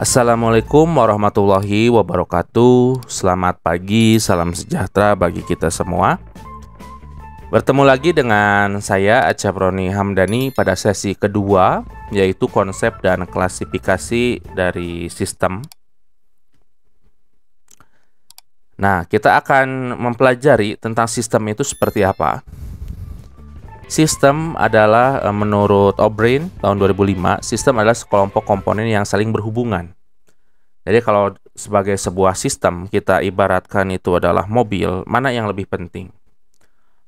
Assalamualaikum warahmatullahi wabarakatuh. Selamat pagi, salam sejahtera bagi kita semua. Bertemu lagi dengan saya Achaproni Hamdani pada sesi kedua, yaitu konsep dan klasifikasi dari sistem. Nah, kita akan mempelajari tentang sistem itu seperti apa. Sistem adalah menurut O'Brien tahun 2005, sistem adalah sekelompok komponen yang saling berhubungan. Jadi kalau sebagai sebuah sistem kita ibaratkan itu adalah mobil, mana yang lebih penting?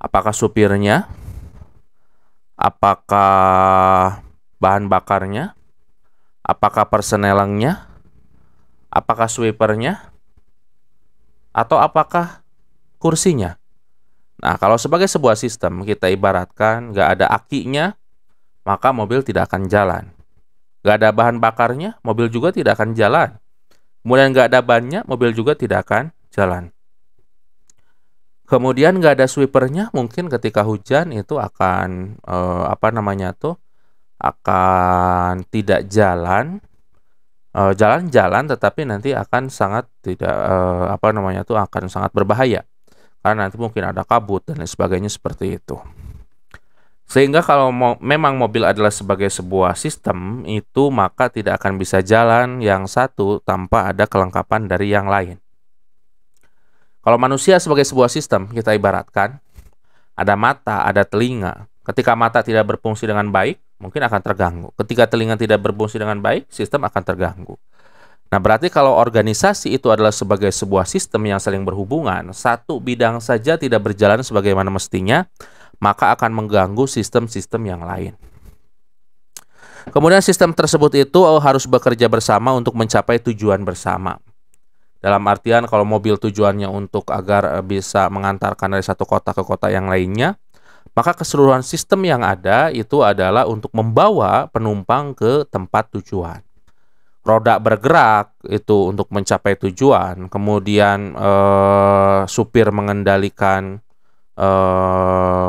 Apakah supirnya? Apakah bahan bakarnya? Apakah persnelengnya? Apakah sweepernya? Atau apakah kursinya? Nah, kalau sebagai sebuah sistem kita ibaratkan nggak ada akinya, maka mobil tidak akan jalan. Nggak ada bahan bakarnya, mobil juga tidak akan jalan. Kemudian nggak ada bannya, mobil juga tidak akan jalan. Kemudian nggak ada sweepernya, mungkin ketika hujan itu akan akan tidak jalan. Jalan-jalan, tetapi nanti akan sangat tidak akan sangat berbahaya. Karena nanti mungkin ada kabut dan lain sebagainya seperti itu. Sehingga kalau memang mobil adalah sebagai sebuah sistem, itu maka tidak akan bisa jalan yang satu tanpa ada kelengkapan dari yang lain. Kalau manusia sebagai sebuah sistem, kita ibaratkan ada mata, ada telinga. Ketika mata tidak berfungsi dengan baik, mungkin akan terganggu. Ketika telinga tidak berfungsi dengan baik, sistem akan terganggu. Nah, berarti kalau organisasi itu adalah sebagai sebuah sistem yang saling berhubungan, satu bidang saja tidak berjalan sebagaimana mestinya, maka akan mengganggu sistem-sistem yang lain. Kemudian sistem tersebut itu harus bekerja bersama untuk mencapai tujuan bersama. Dalam artian kalau mobil tujuannya untuk agar bisa mengantarkan dari satu kota ke kota yang lainnya, maka keseluruhan sistem yang ada itu adalah untuk membawa penumpang ke tempat tujuan. Roda bergerak itu untuk mencapai tujuan, kemudian supir mengendalikan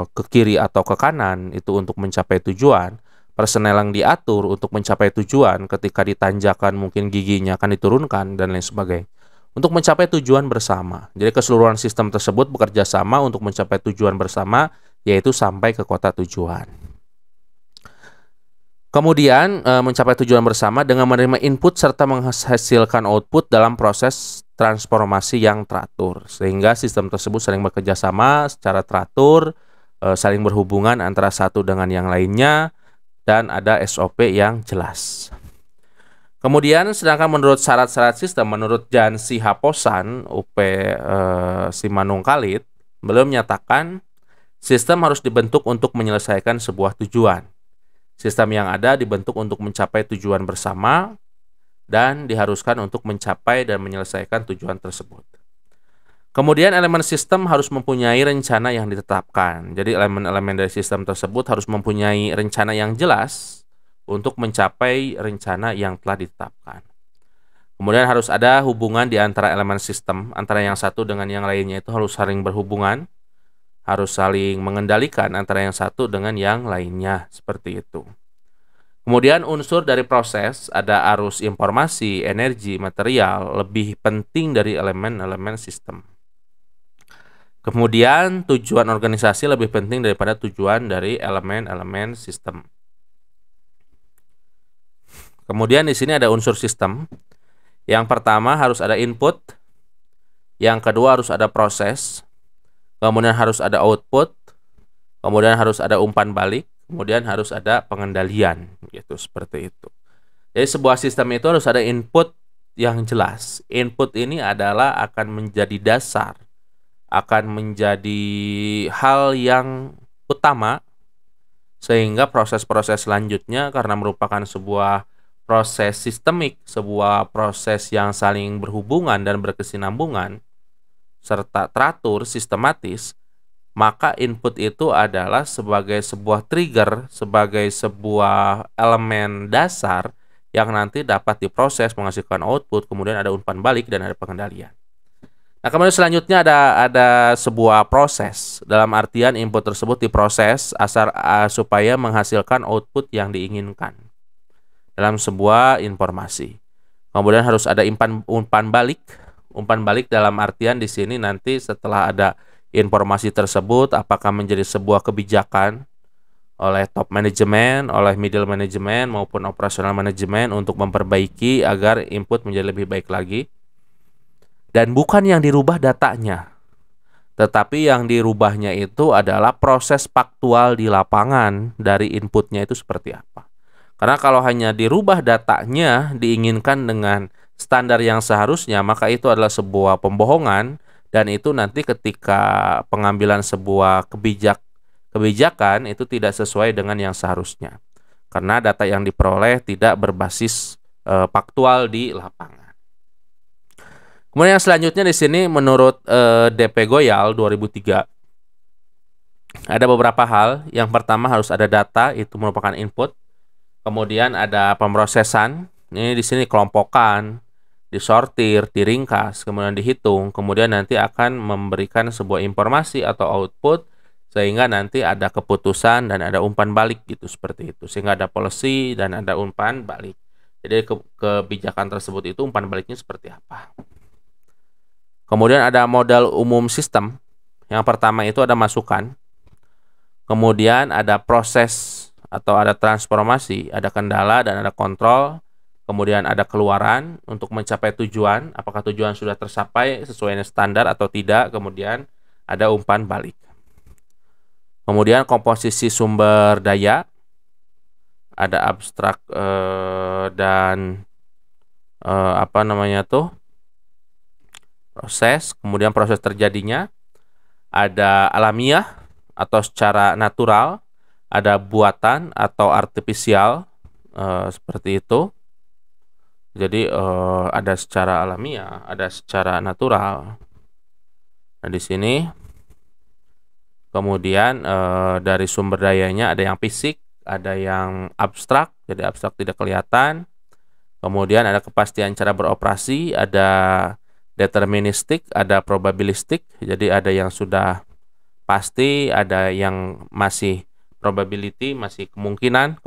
ke kiri atau ke kanan itu untuk mencapai tujuan, persneleng diatur untuk mencapai tujuan, ketika ditanjakan mungkin giginya akan diturunkan dan lain sebagainya, untuk mencapai tujuan bersama. Jadi keseluruhan sistem tersebut bekerja sama untuk mencapai tujuan bersama, yaitu sampai ke kota tujuan. Kemudian mencapai tujuan bersama dengan menerima input serta menghasilkan output dalam proses transformasi yang teratur. Sehingga sistem tersebut saling bekerja sama secara teratur, saling berhubungan antara satu dengan yang lainnya, dan ada SOP yang jelas. Kemudian sedangkan menurut syarat-syarat sistem, menurut Jan Sihaposan, UP Simanung Kalit, beliau menyatakan sistem harus dibentuk untuk menyelesaikan sebuah tujuan. Sistem yang ada dibentuk untuk mencapai tujuan bersama dan diharuskan untuk mencapai dan menyelesaikan tujuan tersebut. Kemudian elemen sistem harus mempunyai rencana yang ditetapkan. Jadi elemen-elemen dari sistem tersebut harus mempunyai rencana yang jelas untuk mencapai rencana yang telah ditetapkan. Kemudian harus ada hubungan di antara elemen sistem, antara yang satu dengan yang lainnya itu harus saling berhubungan, harus saling mengendalikan antara yang satu dengan yang lainnya, seperti itu. Kemudian unsur dari proses, ada arus informasi, energi, material, lebih penting dari elemen-elemen sistem. Kemudian tujuan organisasi lebih penting daripada tujuan dari elemen-elemen sistem. Kemudian di sini ada unsur sistem. Yang pertama harus ada input, yang kedua harus ada proses, kemudian harus ada output, kemudian harus ada umpan balik, kemudian harus ada pengendalian, gitu, seperti itu. Jadi sebuah sistem itu harus ada input yang jelas. Input ini adalah akan menjadi dasar, akan menjadi hal yang utama, sehingga proses-proses selanjutnya karena merupakan sebuah proses sistemik, sebuah proses yang saling berhubungan dan berkesinambungan, serta teratur, sistematis, maka input itu adalah sebagai sebuah trigger, sebagai sebuah elemen dasar yang nanti dapat diproses menghasilkan output, kemudian ada umpan balik dan ada pengendalian. Nah, kemudian selanjutnya ada sebuah proses, dalam artian input tersebut diproses supaya menghasilkan output yang diinginkan dalam sebuah informasi. Kemudian harus ada umpan balik. Umpan balik dalam artian di sini nanti setelah ada informasi tersebut apakah menjadi sebuah kebijakan oleh top manajemen, oleh middle manajemen maupun operasional manajemen untuk memperbaiki agar input menjadi lebih baik lagi. Dan bukan yang dirubah datanya, tetapi yang dirubahnya itu adalah proses faktual di lapangan dari inputnya itu seperti apa. Karena kalau hanya dirubah datanya diinginkan dengan standar yang seharusnya, maka itu adalah sebuah pembohongan, dan itu nanti ketika pengambilan sebuah kebijakan itu tidak sesuai dengan yang seharusnya. Karena data yang diperoleh tidak berbasis faktual di lapangan. Kemudian yang selanjutnya di sini menurut DP Goyal 2003 ada beberapa hal. Yang pertama harus ada data, itu merupakan input. Kemudian ada pemrosesan. Ini di sini kelompokan, disortir, diringkas, kemudian dihitung, kemudian nanti akan memberikan sebuah informasi atau output sehingga nanti ada keputusan dan ada umpan balik gitu, seperti itu. Sehingga ada policy dan ada umpan balik. Jadi kebijakan tersebut itu umpan baliknya seperti apa. Kemudian ada modal umum sistem. Yang pertama itu ada masukan. Kemudian ada proses atau ada transformasi, ada kendala dan ada kontrol. Kemudian ada keluaran untuk mencapai tujuan, apakah tujuan sudah tercapai sesuai dengan standar atau tidak. Kemudian ada umpan balik. Kemudian komposisi sumber daya, ada abstrak dan proses. Kemudian proses terjadinya, ada alamiah atau secara natural, ada buatan atau artifisial, seperti itu. Jadi ada secara alamiah, ada secara natural. Nah di sini kemudian dari sumber dayanya ada yang fisik, ada yang abstrak, jadi abstrak tidak kelihatan. Kemudian ada kepastian cara beroperasi, ada deterministik, ada probabilistik. Jadi ada yang sudah pasti, ada yang masih probability, masih kemungkinan.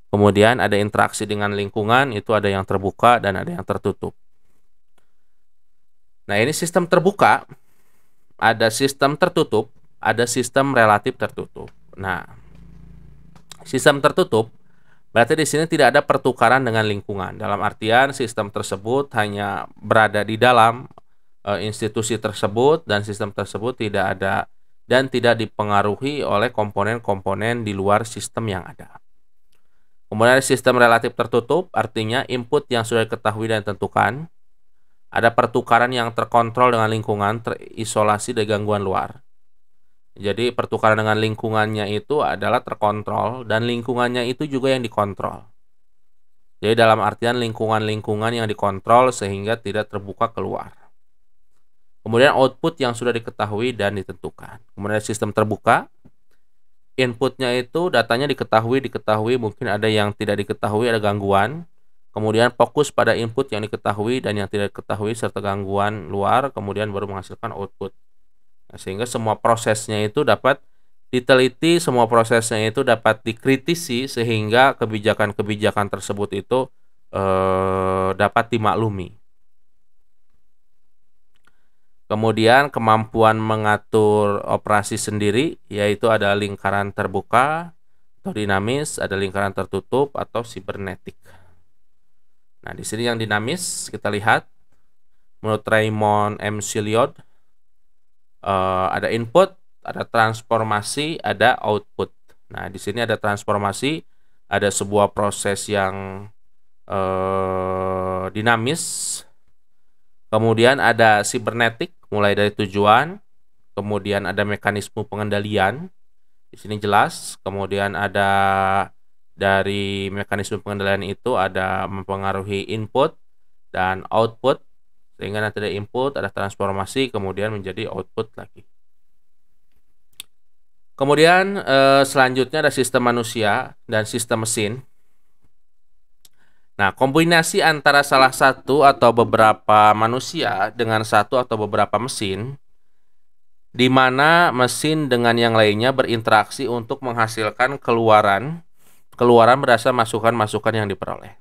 Kemudian ada interaksi dengan lingkungan, itu ada yang terbuka dan ada yang tertutup. Nah ini sistem terbuka, ada sistem tertutup, ada sistem relatif tertutup. Nah sistem tertutup berarti di sini tidak ada pertukaran dengan lingkungan. Dalam artian sistem tersebut hanya berada di dalam institusi tersebut dan sistem tersebut tidak ada dan tidak dipengaruhi oleh komponen-komponen di luar sistem yang ada. Kemudian sistem relatif tertutup, artinya input yang sudah diketahui dan ditentukan. Ada pertukaran yang terkontrol dengan lingkungan, terisolasi dari gangguan luar. Jadi pertukaran dengan lingkungannya itu adalah terkontrol, dan lingkungannya itu juga yang dikontrol. Jadi dalam artian lingkungan-lingkungan yang dikontrol sehingga tidak terbuka keluar. Kemudian output yang sudah diketahui dan ditentukan. Kemudian sistem terbuka. Inputnya itu datanya diketahui, mungkin ada yang tidak diketahui, ada gangguan. Kemudian fokus pada input yang diketahui dan yang tidak diketahui serta gangguan luar, kemudian baru menghasilkan output. Nah, sehingga semua prosesnya itu dapat diteliti, semua prosesnya itu dapat dikritisi sehingga kebijakan-kebijakan tersebut itu dapat dimaklumi. Kemudian kemampuan mengatur operasi sendiri, yaitu ada lingkaran terbuka atau dinamis, ada lingkaran tertutup atau sibernetik. Nah, di sini yang dinamis kita lihat menurut Raymond M. Chilliot ada input, ada transformasi, ada output. Nah, di sini ada transformasi, ada sebuah proses yang dinamis. Kemudian ada sibernetik, mulai dari tujuan, kemudian ada mekanisme pengendalian, di sini jelas. Kemudian ada dari mekanisme pengendalian itu ada mempengaruhi input dan output, sehingga nanti ada input, ada transformasi, kemudian menjadi output lagi. Kemudian selanjutnya ada sistem manusia dan sistem mesin. Nah, kombinasi antara salah satu atau beberapa manusia dengan satu atau beberapa mesin, di mana mesin dengan yang lainnya berinteraksi untuk menghasilkan keluaran berdasar masukan-masukan yang diperoleh.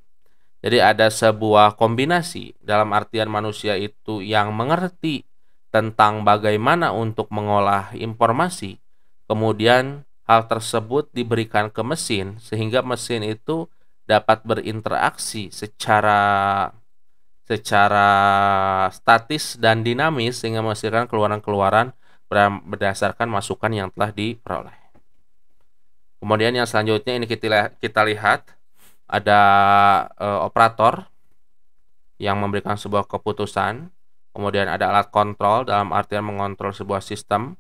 Jadi ada sebuah kombinasi dalam artian manusia itu yang mengerti tentang bagaimana untuk mengolah informasi, kemudian hal tersebut diberikan ke mesin sehingga mesin itu dapat berinteraksi secara secara statis dan dinamis sehingga menghasilkan keluaran-keluaran berdasarkan masukan yang telah diperoleh. Kemudian yang selanjutnya ini kita lihat ada operator yang memberikan sebuah keputusan, kemudian ada alat kontrol dalam artian mengontrol sebuah sistem,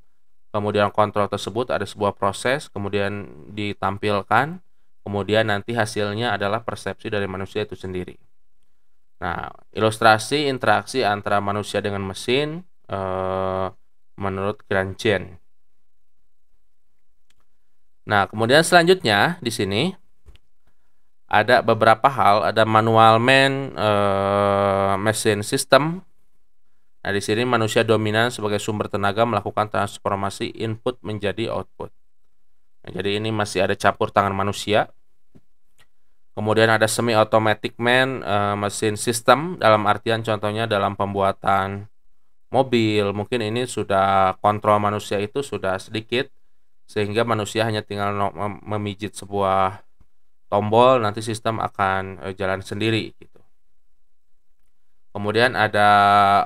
kemudian kontrol tersebut ada sebuah proses, kemudian ditampilkan, kemudian nanti hasilnya adalah persepsi dari manusia itu sendiri. Nah, ilustrasi interaksi antara manusia dengan mesin menurut Grand Chain. Nah, kemudian selanjutnya di sini ada beberapa hal, ada manual man machine system. Nah, di sini manusia dominan sebagai sumber tenaga melakukan transformasi input menjadi output. Nah, jadi ini masih ada campur tangan manusia. Kemudian ada semi automatic man machine system, dalam artian contohnya dalam pembuatan mobil, mungkin ini sudah kontrol manusia itu sudah sedikit sehingga manusia hanya tinggal memijit sebuah tombol, nanti sistem akan jalan sendiri gitu. Kemudian ada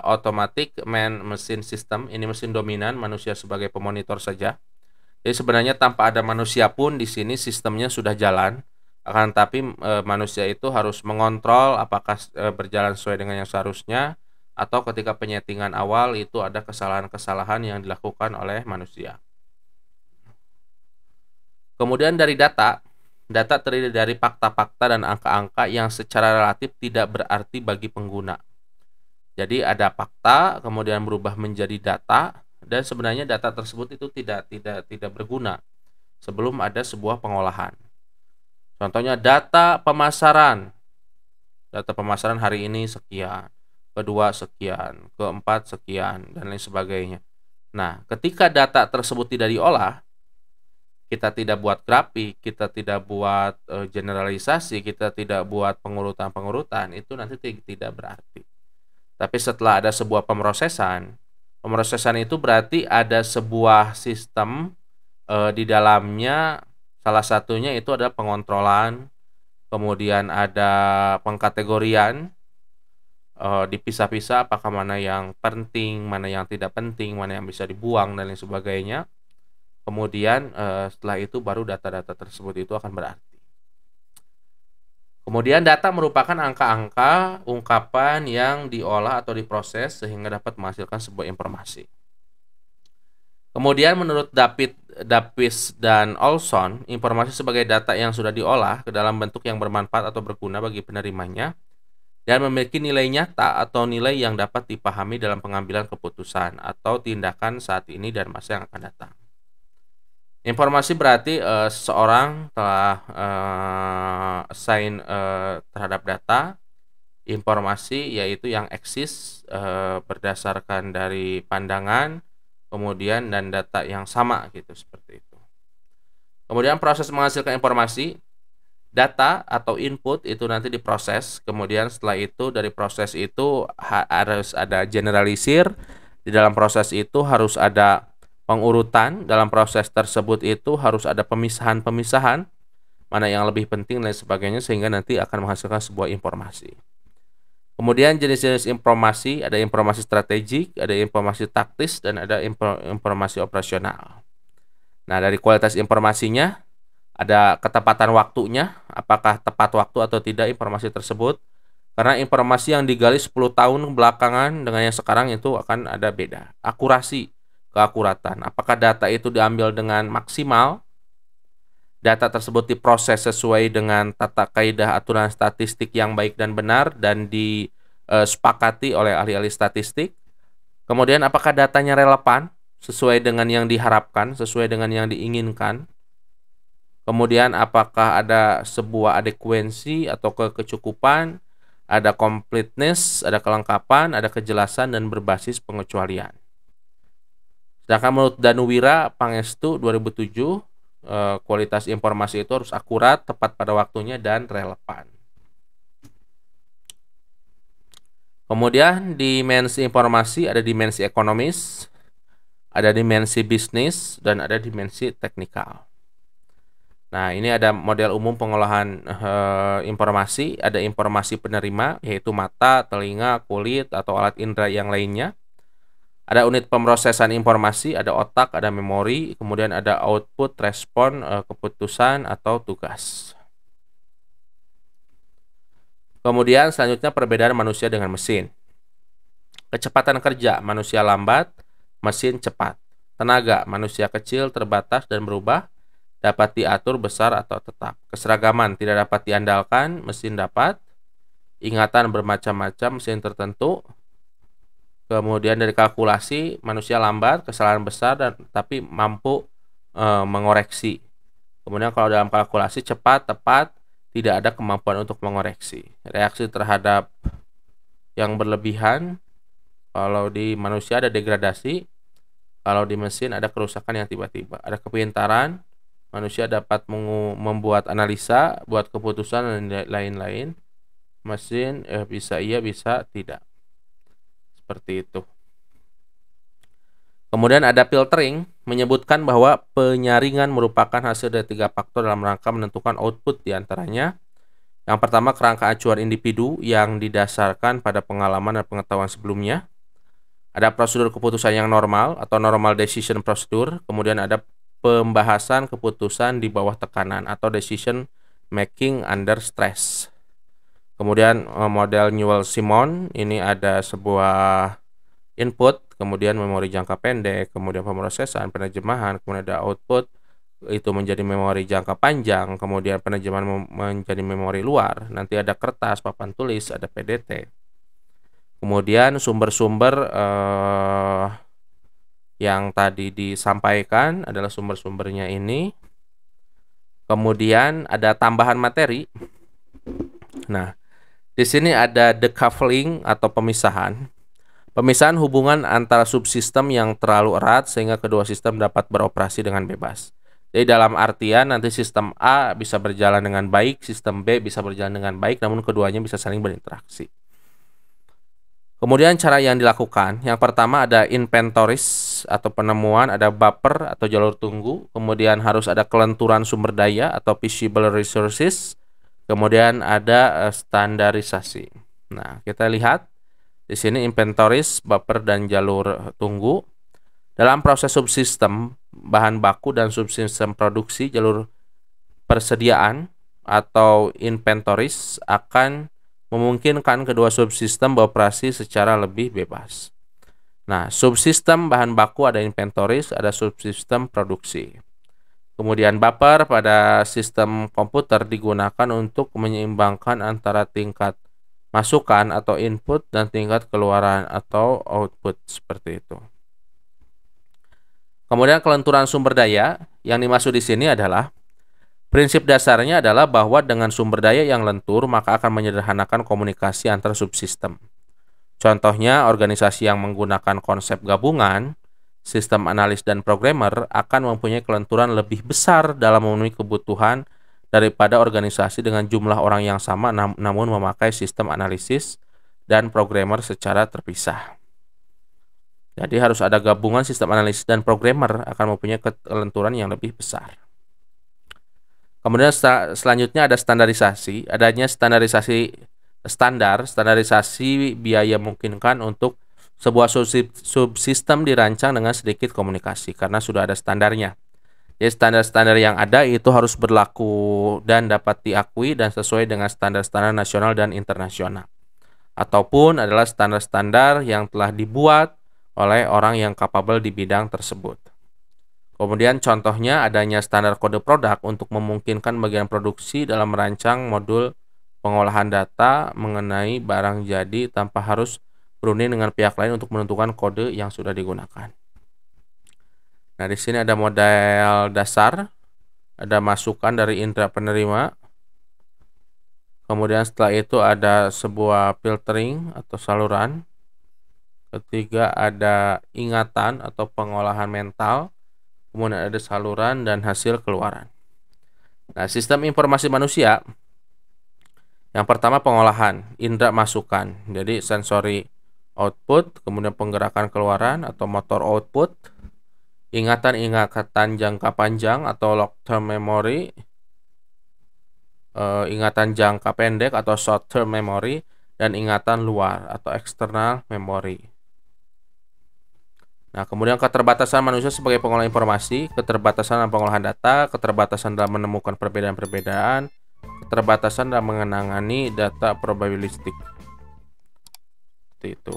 automatic man machine system, ini mesin dominan, manusia sebagai pemonitor saja. Jadi sebenarnya tanpa ada manusia pun di sini sistemnya sudah jalan, akan tapi manusia itu harus mengontrol apakah berjalan sesuai dengan yang seharusnya, atau ketika penyetingan awal itu ada kesalahan-kesalahan yang dilakukan oleh manusia. Kemudian dari data terdiri dari fakta-fakta dan angka-angka yang secara relatif tidak berarti bagi pengguna. Jadi ada fakta kemudian berubah menjadi data, dan sebenarnya data tersebut itu tidak berguna sebelum ada sebuah pengolahan. Contohnya data pemasaran. Data pemasaran hari ini sekian, kedua sekian, keempat sekian, dan lain sebagainya. Nah, ketika data tersebut tidak diolah, kita tidak buat grafik, kita tidak buat generalisasi, kita tidak buat pengurutan-pengurutan, itu nanti tidak berarti. Tapi setelah ada sebuah pemrosesan itu berarti ada sebuah sistem di dalamnya, salah satunya itu adalah pengontrolan, kemudian ada pengkategorian, dipisah-pisah apakah mana yang penting, mana yang tidak penting, mana yang bisa dibuang, dan lain sebagainya. Kemudian setelah itu baru data-data tersebut itu akan berarti. Kemudian data merupakan angka-angka ungkapan yang diolah atau diproses sehingga dapat menghasilkan sebuah informasi. Kemudian menurut Davis dan Olson, informasi sebagai data yang sudah diolah ke dalam bentuk yang bermanfaat atau berguna bagi penerimanya dan memiliki nilai nyata atau nilai yang dapat dipahami dalam pengambilan keputusan atau tindakan saat ini dan masa yang akan datang. Informasi berarti seseorang telah assign terhadap data. Informasi yaitu yang eksis berdasarkan dari pandangan, kemudian dan data yang sama gitu, seperti itu. Kemudian proses menghasilkan informasi, data atau input itu nanti diproses. Kemudian setelah itu dari proses itu harus ada generalisir. Di dalam proses itu harus ada pengurutan, dalam proses tersebut itu harus ada pemisahan-pemisahan, mana yang lebih penting dan sebagainya, sehingga nanti akan menghasilkan sebuah informasi. Kemudian jenis-jenis informasi, ada informasi strategik, ada informasi taktis, dan ada informasi operasional. Nah, dari kualitas informasinya, ada ketepatan waktunya, apakah tepat waktu atau tidak informasi tersebut. Karena informasi yang digali 10 tahun belakangan dengan yang sekarang itu akan ada beda. Akurasi, keakuratan. Apakah data itu diambil dengan maksimal? Data tersebut diproses sesuai dengan tata kaidah aturan statistik yang baik dan benar dan disepakati oleh ahli-ahli statistik. Kemudian apakah datanya relevan sesuai dengan yang diharapkan, sesuai dengan yang diinginkan? Kemudian apakah ada sebuah adekuensi atau kecukupan, ada completeness, ada kelengkapan, ada kejelasan, dan berbasis pengecualian. Sedangkan menurut Danuwira Pangestu 2007, kualitas informasi itu harus akurat, tepat pada waktunya, dan relevan. Kemudian dimensi informasi ada dimensi ekonomis, ada dimensi bisnis, dan ada dimensi teknikal. Nah, ini ada model umum pengolahan informasi, ada informasi penerima, yaitu mata, telinga, kulit, atau alat indera yang lainnya. Ada unit pemrosesan informasi, ada otak, ada memori, kemudian ada output, respon, keputusan, atau tugas. Kemudian selanjutnya perbedaan manusia dengan mesin. Kecepatan kerja, manusia lambat, mesin cepat. Tenaga, manusia kecil, terbatas, dan berubah, dapat diatur besar atau tetap. Keseragaman, tidak dapat diandalkan, mesin dapat. Ingatan bermacam-macam, mesin tertentu. Kemudian dari kalkulasi, manusia lambat, kesalahan besar, dan tapi mampu mengoreksi. Kemudian kalau dalam kalkulasi cepat, tepat, tidak ada kemampuan untuk mengoreksi. Reaksi terhadap yang berlebihan, kalau di manusia ada degradasi, kalau di mesin ada kerusakan yang tiba-tiba. Ada kepintaran, manusia dapat membuat analisa, buat keputusan, dan lain-lain. Mesin bisa iya, bisa tidak. Seperti itu. Kemudian ada filtering, menyebutkan bahwa penyaringan merupakan hasil dari 3 faktor dalam rangka menentukan output diantaranya. Yang pertama, kerangka acuan individu yang didasarkan pada pengalaman dan pengetahuan sebelumnya. Ada prosedur keputusan yang normal atau normal decision procedure. Kemudian ada pembahasan keputusan di bawah tekanan atau decision making under stress. Kemudian model Newell-Simon, ini ada sebuah input, kemudian memori jangka pendek, kemudian pemrosesan, penerjemahan, kemudian ada output, itu menjadi memori jangka panjang, kemudian penerjemahan menjadi memori luar, nanti ada kertas, papan tulis, ada PDT. Kemudian sumber-sumber yang tadi disampaikan adalah sumber-sumbernya ini. Kemudian ada tambahan materi. Nah, di sini ada decoupling atau pemisahan. Pemisahan hubungan antara subsistem yang terlalu erat sehingga kedua sistem dapat beroperasi dengan bebas. Jadi dalam artian nanti sistem A bisa berjalan dengan baik, sistem B bisa berjalan dengan baik, namun keduanya bisa saling berinteraksi. Kemudian cara yang dilakukan, yang pertama ada inventories atau penemuan, ada buffer atau jalur tunggu, kemudian harus ada kelenturan sumber daya atau feasible resources, kemudian ada standarisasi. Nah, kita lihat di sini inventories, buffer, dan jalur tunggu. Dalam proses subsistem, bahan baku dan subsistem produksi, jalur persediaan atau inventories akan memungkinkan kedua subsistem beroperasi secara lebih bebas. Nah, subsistem bahan baku ada inventories, ada subsistem produksi. Kemudian buffer pada sistem komputer digunakan untuk menyeimbangkan antara tingkat masukan atau input dan tingkat keluaran atau output, seperti itu. Kemudian kelenturan sumber daya yang dimaksud di sini adalah prinsip dasarnya adalah bahwa dengan sumber daya yang lentur maka akan menyederhanakan komunikasi antar subsistem. Contohnya, organisasi yang menggunakan konsep gabungan, sistem analis dan programmer akan mempunyai kelenturan lebih besar dalam memenuhi kebutuhan daripada organisasi dengan jumlah orang yang sama namun memakai sistem analisis dan programmer secara terpisah. Jadi harus ada gabungan sistem analisis dan programmer akan mempunyai kelenturan yang lebih besar. Kemudian selanjutnya ada standarisasi. Adanya standarisasi biaya memungkinkan untuk sebuah subsistem dirancang dengan sedikit komunikasi karena sudah ada standarnya. Jadi standar-standar yang ada itu harus berlaku dan dapat diakui dan sesuai dengan standar-standar nasional dan internasional. Ataupun adalah standar-standar yang telah dibuat oleh orang yang kapabel di bidang tersebut. Kemudian contohnya adanya standar kode produk untuk memungkinkan bagian produksi dalam merancang modul pengolahan data mengenai barang jadi tanpa harus berunding dengan pihak lain untuk menentukan kode yang sudah digunakan. Nah, di sini ada model dasar, ada masukan dari indera penerima. Kemudian setelah itu ada sebuah filtering atau saluran. Ketiga ada ingatan atau pengolahan mental. Kemudian ada saluran dan hasil keluaran. Nah, sistem informasi manusia Yang pertama pengolahan, indera masukan. Jadi sensory output, kemudian penggerakan keluaran atau motor output, ingatan-ingatan jangka panjang atau long term memory, ingatan jangka pendek atau short term memory, dan ingatan luar atau external memory. Nah, kemudian keterbatasan manusia sebagai pengolah informasi, keterbatasan dalam pengolahan data, keterbatasan dalam menemukan perbedaan-perbedaan, keterbatasan dalam mengenangani data probabilistik. Seperti itu.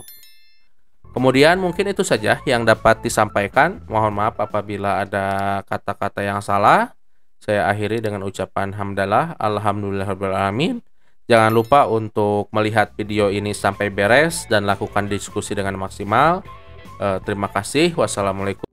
Kemudian mungkin itu saja yang dapat disampaikan. Mohon maaf apabila ada kata-kata yang salah. Saya akhiri dengan ucapan hamdalah, alhamdulillahirrahmanirrahim. Jangan lupa untuk melihat video ini sampai beres dan lakukan diskusi dengan maksimal. Terima kasih. Wassalamualaikum